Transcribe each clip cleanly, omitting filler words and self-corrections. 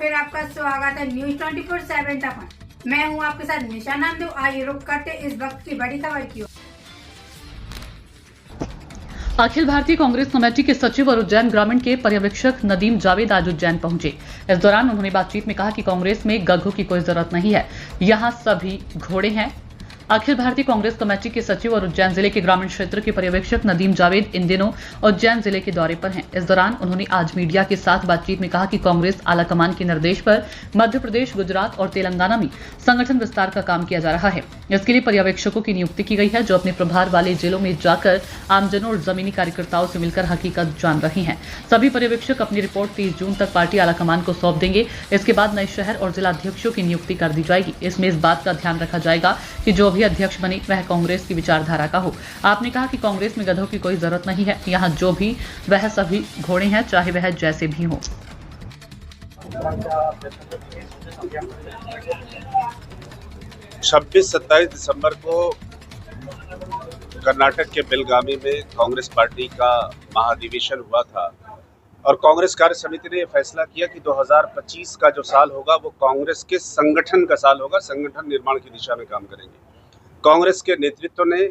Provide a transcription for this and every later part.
फिर आपका स्वागत है न्यूज 24/7 तक। मैं हूं आपके साथ निशा नंदू। आइए रुक करते इस वक्त की बड़ी खबर की ओर। अखिल भारतीय कांग्रेस कमेटी के सचिव और उज्जैन ग्रामीण के पर्यवेक्षक नदीम जावेद आज उज्जैन पहुंचे। इस दौरान उन्होंने बातचीत में कहा कि कांग्रेस में गधों की कोई जरूरत नहीं है, यहां सभी घोड़े हैं। अखिल भारतीय कांग्रेस कमेटी के सचिव और उज्जैन जिले के ग्रामीण क्षेत्र के पर्यवेक्षक नदीम जावेद इन दिनों उज्जैन जिले के दौरे पर हैं। इस दौरान उन्होंने आज मीडिया के साथ बातचीत में कहा कि कांग्रेस आलाकमान के निर्देश पर मध्य प्रदेश, गुजरात और तेलंगाना में संगठन विस्तार का काम किया जा रहा है। इसके लिए पर्यवेक्षकों की नियुक्ति की गई है, जो अपने प्रभार वाले जिलों में जाकर आमजनों और जमीनी कार्यकर्ताओं से मिलकर हकीकत जान रहे हैं। सभी पर्यवेक्षक अपनी रिपोर्ट 30 जून तक पार्टी आलाकमान को सौंप देंगे। इसके बाद नए शहर और जिला अध्यक्षों की नियुक्ति कर दी जाएगी। इसमें इस बात का ध्यान रखा जाएगा कि जो भी अध्यक्ष बने वह कांग्रेस की विचारधारा का हो। आपने कहा कि कांग्रेस में गधों की कोई जरूरत नहीं है, यहाँ जो भी वह सभी घोड़े हैं, चाहे वह जैसे भी हो। 26-27 दिसंबर को कर्नाटक के बेलगामी में कांग्रेस पार्टी का महाधिवेशन हुआ था और कांग्रेस कार्य समिति ने यह फैसला किया कि 2025 का जो साल होगा वो कांग्रेस के संगठन का साल होगा। संगठन निर्माण की दिशा में काम करेंगे। कांग्रेस के नेतृत्व ने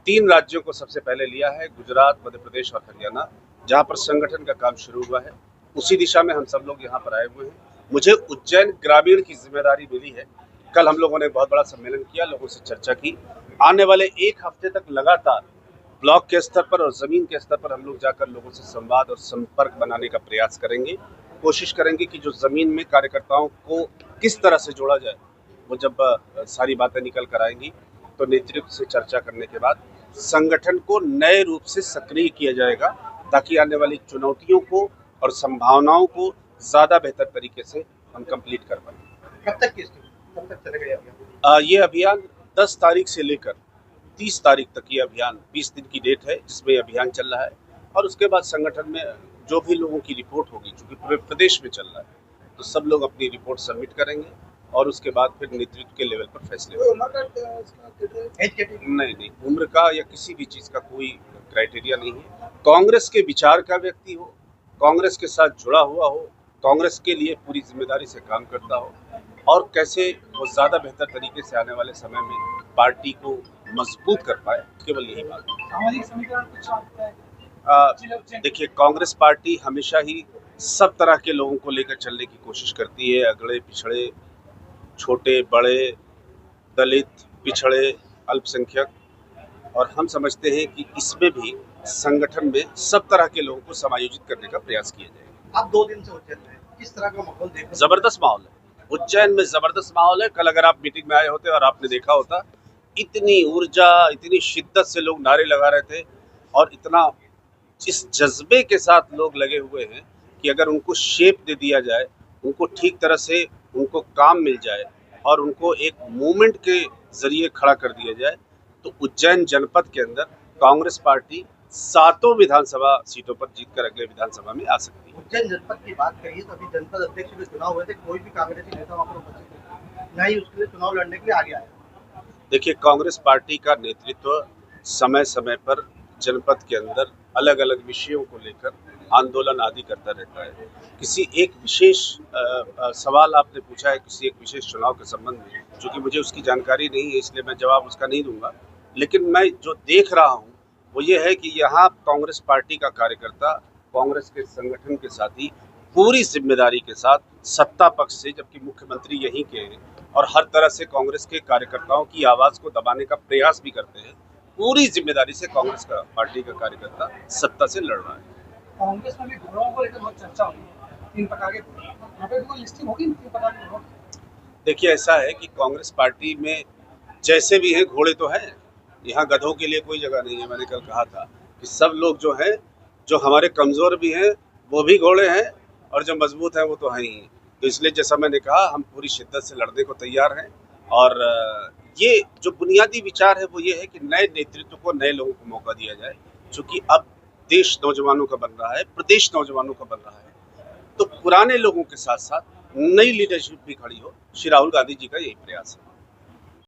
3 राज्यों को सबसे पहले लिया है, गुजरात, मध्य प्रदेश और हरियाणा, जहां पर संगठन का काम शुरू हुआ है। उसी दिशा में हम सब लोग यहाँ पर आए हुए हैं। मुझे उज्जैन ग्रामीण की जिम्मेदारी मिली है। कल हम लोगों ने बहुत बड़ा सम्मेलन किया, लोगों से चर्चा की। आने वाले 1 हफ्ते तक लगातार ब्लॉक के स्तर पर और जमीन के स्तर पर हम लोग जाकर लोगों से संवाद और संपर्क बनाने का प्रयास करेंगे। कोशिश करेंगे कि जो जमीन में कार्यकर्ताओं को किस तरह से जोड़ा जाए, वो जब सारी बातें निकल कर आएंगी तो नेतृत्व से चर्चा करने के बाद संगठन को नए रूप से सक्रिय किया जाएगा, ताकि आने वाली चुनौतियों को और संभावनाओं को ज़्यादा बेहतर तरीके से हम कंप्लीट कर पाएंगे। कब तक चलेगा ये अभियान 10 तारीख से लेकर 30 तारीख तक ये अभियान 20 दिन की डेट है जिसमें अभियान चल रहा है। और उसके बाद संगठन में जो भी लोगों की रिपोर्ट होगी, चूँकि पूरे प्रदेश में चल रहा है, तो सब लोग अपनी रिपोर्ट सबमिट करेंगे और उसके बाद फिर नेतृत्व के लेवल पर फैसले नहीं, उम्र का या किसी भी चीज़ का कोई क्राइटेरिया नहीं है। कांग्रेस के विचार का व्यक्ति हो, कांग्रेस के साथ जुड़ा हुआ हो, कांग्रेस के लिए पूरी जिम्मेदारी से काम करता हो और कैसे वो ज़्यादा बेहतर तरीके से आने वाले समय में पार्टी को मजबूत कर पाए, केवल यही बात है। देखिए, कांग्रेस पार्टी हमेशा ही सब तरह के लोगों को लेकर चलने की कोशिश करती है। अगड़े पिछड़े, छोटे बड़े, दलित, पिछड़े, अल्पसंख्यक, और हम समझते हैं कि इसमें भी संगठन में सब तरह के लोगों को समायोजित करने का प्रयास किया जाएगा। आप 2 दिन से उज्जैन में, किस तरह का माहौल देख रहे हैं? जबरदस्त माहौल है उज्जैन में, जबरदस्त माहौल है। कल अगर आप मीटिंग में आए होते और आपने देखा होता, इतनी ऊर्जा, इतनी शिद्दत से लोग नारे लगा रहे थे और इतना इस जज्बे के साथ लोग लगे हुए हैं कि अगर उनको शेप दे दिया जाए, उनको ठीक तरह से उनको काम मिल जाए और उनको एक मूवमेंट के जरिए खड़ा कर दिया जाए, तो उज्जैन जनपद के अंदर कांग्रेस पार्टी 7 विधानसभा सीटों पर जीतकर अगले विधानसभा में आ सकती है। उज्जैन जनपद की बात करिए तो अभी जनपद अध्यक्ष के चुनाव हुए थे, कोई भी कांग्रेसी नेता वहाँ पर उपस्थित नहीं, उसके लिए चुनाव लड़ने के लिए आगे आया। देखिए, कांग्रेस पार्टी का नेतृत्व समय समय पर जनपद के अंदर अलग अलग विषयों को लेकर आंदोलन आदि करता रहता है। किसी एक विशेष सवाल आपने पूछा है, किसी एक विशेष चुनाव के संबंध में, चूँकि मुझे उसकी जानकारी नहीं है इसलिए मैं जवाब उसका नहीं दूंगा। लेकिन मैं जो देख रहा हूँ वो ये है कि यहाँ कांग्रेस पार्टी का कार्यकर्ता कांग्रेस के संगठन के साथ ही पूरी जिम्मेदारी के साथ सत्ता पक्ष से, जबकि मुख्यमंत्री यहीं के हैं और हर तरह से कांग्रेस के कार्यकर्ताओं की आवाज़ को दबाने का प्रयास भी करते हैं, पूरी जिम्मेदारी से कांग्रेस का पार्टी का कार्यकर्ता सत्ता से लड़ रहा है। कांग्रेस में भी घोड़ों को लेकर बहुत चर्चा हुई है, 3 प्रकार के घोड़े, यहाँ पे कोई लिस्टिंग होगी 3 प्रकार के घोड़ों? देखिए, ऐसा है कि कांग्रेस पार्टी में जैसे भी हैं घोड़े तो हैं, यहाँ गधों के लिए कोई जगह नहीं है। मैंने कल कहा था कि सब लोग जो हैं, जो हमारे कमज़ोर भी हैं वो भी घोड़े हैं और जो मजबूत हैं वो तो हैं ही। तो इसलिए जैसा मैंने कहा, हम पूरी शिद्दत से लड़ने को तैयार हैं और ये जो बुनियादी विचार है वो ये है कि नए नेतृत्व को, नए लोगों को मौका दिया जाए। चूँकि अब देश नौजवानों का बन रहा है, प्रदेश नौजवानों का बन रहा है, तो पुराने लोगों के साथ साथ नई लीडरशिप भी खड़ी हो। श्री राहुल गांधी जी का यही प्रयास है।